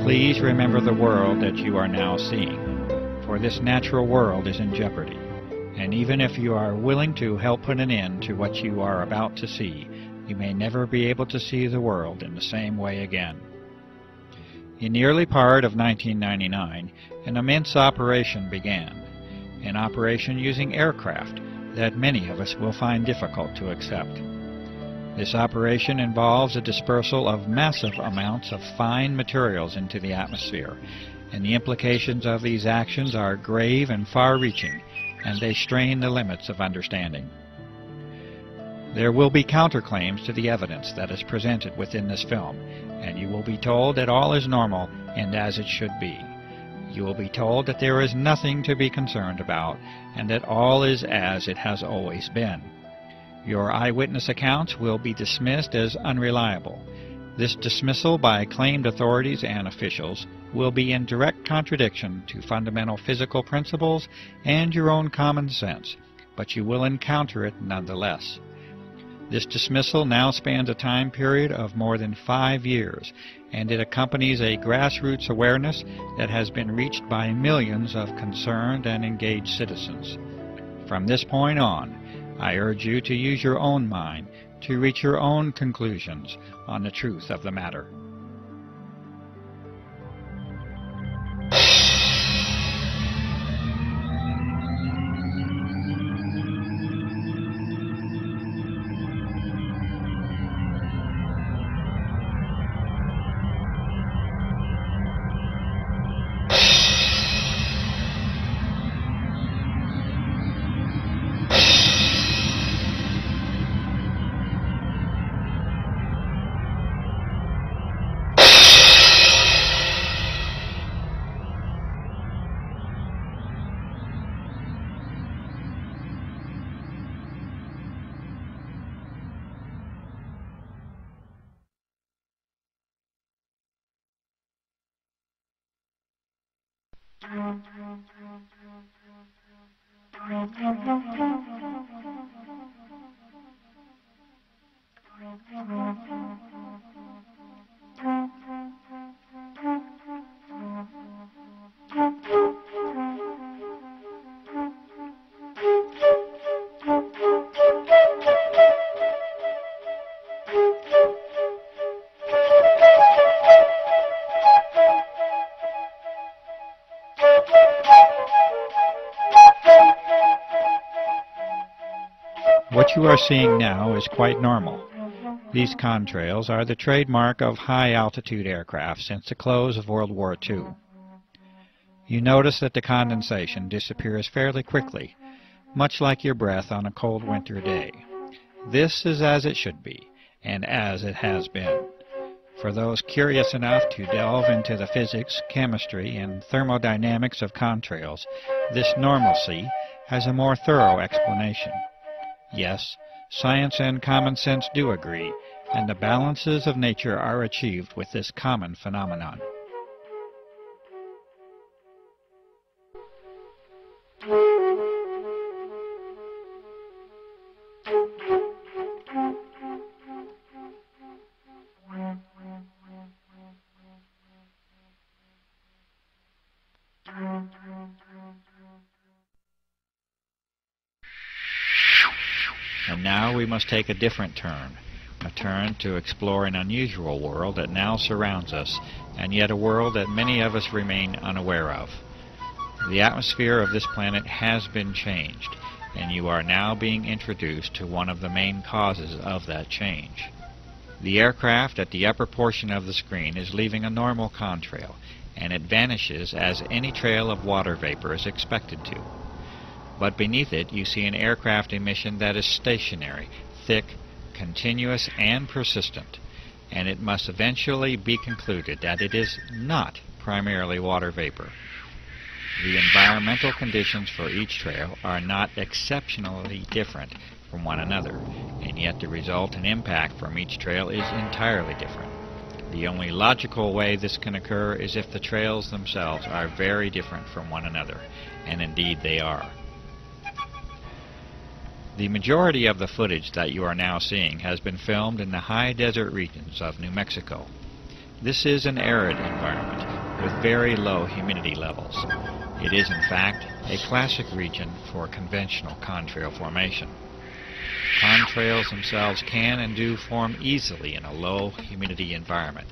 Please remember the world that you are now seeing, for this natural world is in jeopardy, and even if you are willing to help put an end to what you are about to see, you may never be able to see the world in the same way again. In the early part of 1999, an immense operation began, an operation using aircraft that many of us will find difficult to accept. This operation involves a dispersal of massive amounts of fine materials into the atmosphere, and the implications of these actions are grave and far-reaching, and they strain the limits of understanding. There will be counterclaims to the evidence that is presented within this film, and you will be told that all is normal and as it should be. You will be told that there is nothing to be concerned about, and that all is as it has always been. Your eyewitness accounts will be dismissed as unreliable. This dismissal by claimed authorities and officials will be in direct contradiction to fundamental physical principles and your own common sense, but you will encounter it nonetheless. This dismissal now spans a time period of more than 5 years, and it accompanies a grassroots awareness that has been reached by millions of concerned and engaged citizens. From this point on, I urge you to use your own mind to reach your own conclusions on the truth of the matter. What you are seeing now is quite normal. These contrails are the trademark of high-altitude aircraft since the close of World War II. You notice that the condensation disappears fairly quickly, much like your breath on a cold winter day. This is as it should be, and as it has been. For those curious enough to delve into the physics, chemistry, and thermodynamics of contrails, this normalcy has a more thorough explanation. Yes, science and common sense do agree, and the balances of nature are achieved with this common phenomenon. And now we must take a different turn, a turn to explore an unusual world that now surrounds us, and yet a world that many of us remain unaware of. The atmosphere of this planet has been changed, and you are now being introduced to one of the main causes of that change. The aircraft at the upper portion of the screen is leaving a normal contrail, and it vanishes as any trail of water vapor is expected to. But beneath it you see an aircraft emission that is stationary, thick, continuous, and persistent, and it must eventually be concluded that it is not primarily water vapor. The environmental conditions for each trail are not exceptionally different from one another, and yet the result and impact from each trail is entirely different. The only logical way this can occur is if the trails themselves are very different from one another, and indeed they are. The majority of the footage that you are now seeing has been filmed in the high desert regions of New Mexico. This is an arid environment, very low humidity levels. It is, in fact, a classic region for conventional contrail formation. Contrails themselves can and do form easily in a low humidity environment.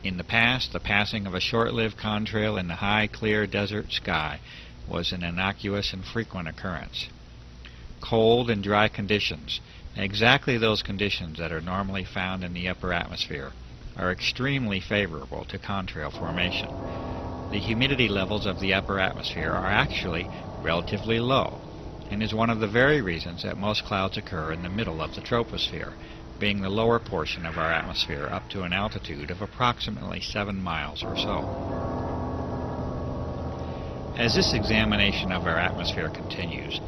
In the past, the passing of a short-lived contrail in the high, clear desert sky was an innocuous and frequent occurrence. Cold and dry conditions, exactly those conditions that are normally found in the upper atmosphere, are extremely favorable to contrail formation. The humidity levels of the upper atmosphere are actually relatively low, and is one of the very reasons that most clouds occur in the middle of the troposphere, being the lower portion of our atmosphere up to an altitude of approximately 7 miles or so. As this examination of our atmosphere continues,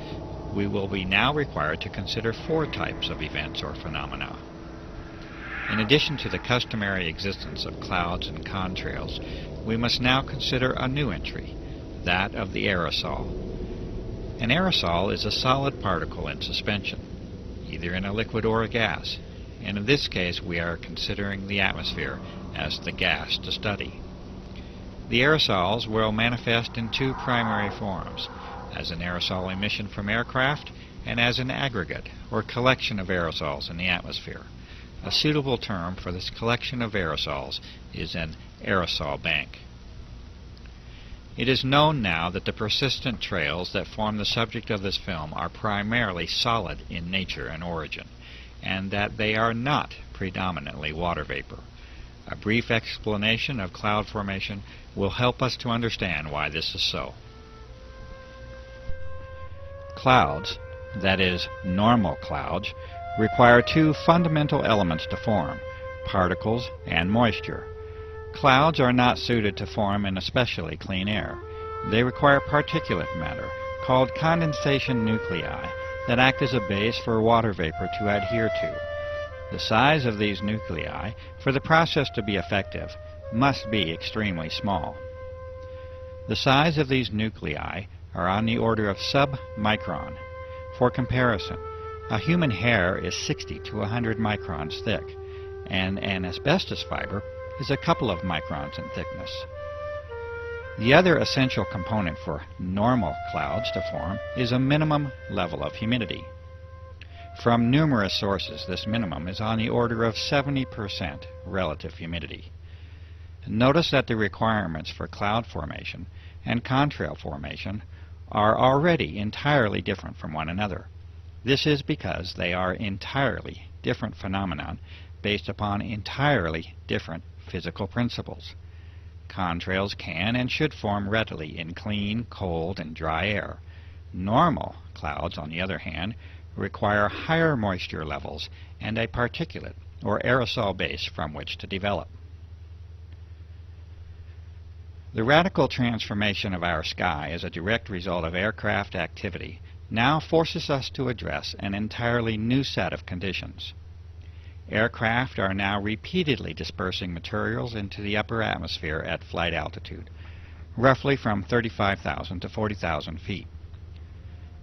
we will be now required to consider 4 types of events or phenomena. In addition to the customary existence of clouds and contrails, we must now consider a new entry, that of the aerosol. An aerosol is a solid particle in suspension, either in a liquid or a gas, and in this case we are considering the atmosphere as the gas to study. The aerosols will manifest in 2 primary forms, as an aerosol emission from aircraft and as an aggregate or collection of aerosols in the atmosphere. A suitable term for this collection of aerosols is an aerosol bank. It is known now that the persistent trails that form the subject of this film are primarily solid in nature and origin, and that they are not predominantly water vapor. A brief explanation of cloud formation will help us to understand why this is so. Clouds, that is, normal clouds, require 2 fundamental elements to form, particles and moisture. Clouds are not suited to form in especially clean air. They require particulate matter, called condensation nuclei, that act as a base for water vapor to adhere to. The size of these nuclei, for the process to be effective, must be extremely small. The size of these nuclei are on the order of sub-micron. For comparison, a human hair is 60 to 100 microns thick, and an asbestos fiber is a couple of microns in thickness. The other essential component for normal clouds to form is a minimum level of humidity. From numerous sources, this minimum is on the order of 70% relative humidity. Notice that the requirements for cloud formation and contrail formation are already entirely different from one another. This is because they are entirely different phenomena based upon entirely different physical principles. Contrails can and should form readily in clean, cold, and dry air. Normal clouds, on the other hand, require higher moisture levels and a particulate or aerosol base from which to develop. The radical transformation of our sky as a direct result of aircraft activity now forces us to address an entirely new set of conditions. Aircraft are now repeatedly dispersing materials into the upper atmosphere at flight altitude, roughly from 35,000 to 40,000 feet.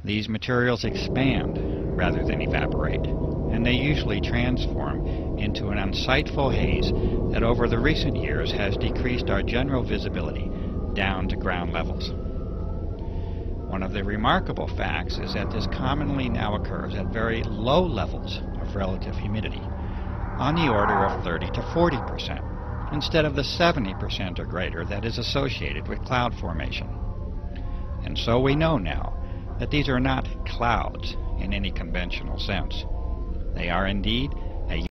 These materials expand rather than evaporate, and they usually transform into an unsightful haze that over the recent years has decreased our general visibility down to ground levels. One of the remarkable facts is that this commonly now occurs at very low levels of relative humidity, on the order of 30 to 40%, instead of the 70% or greater that is associated with cloud formation. And so we know now that these are not clouds in any conventional sense. They are indeed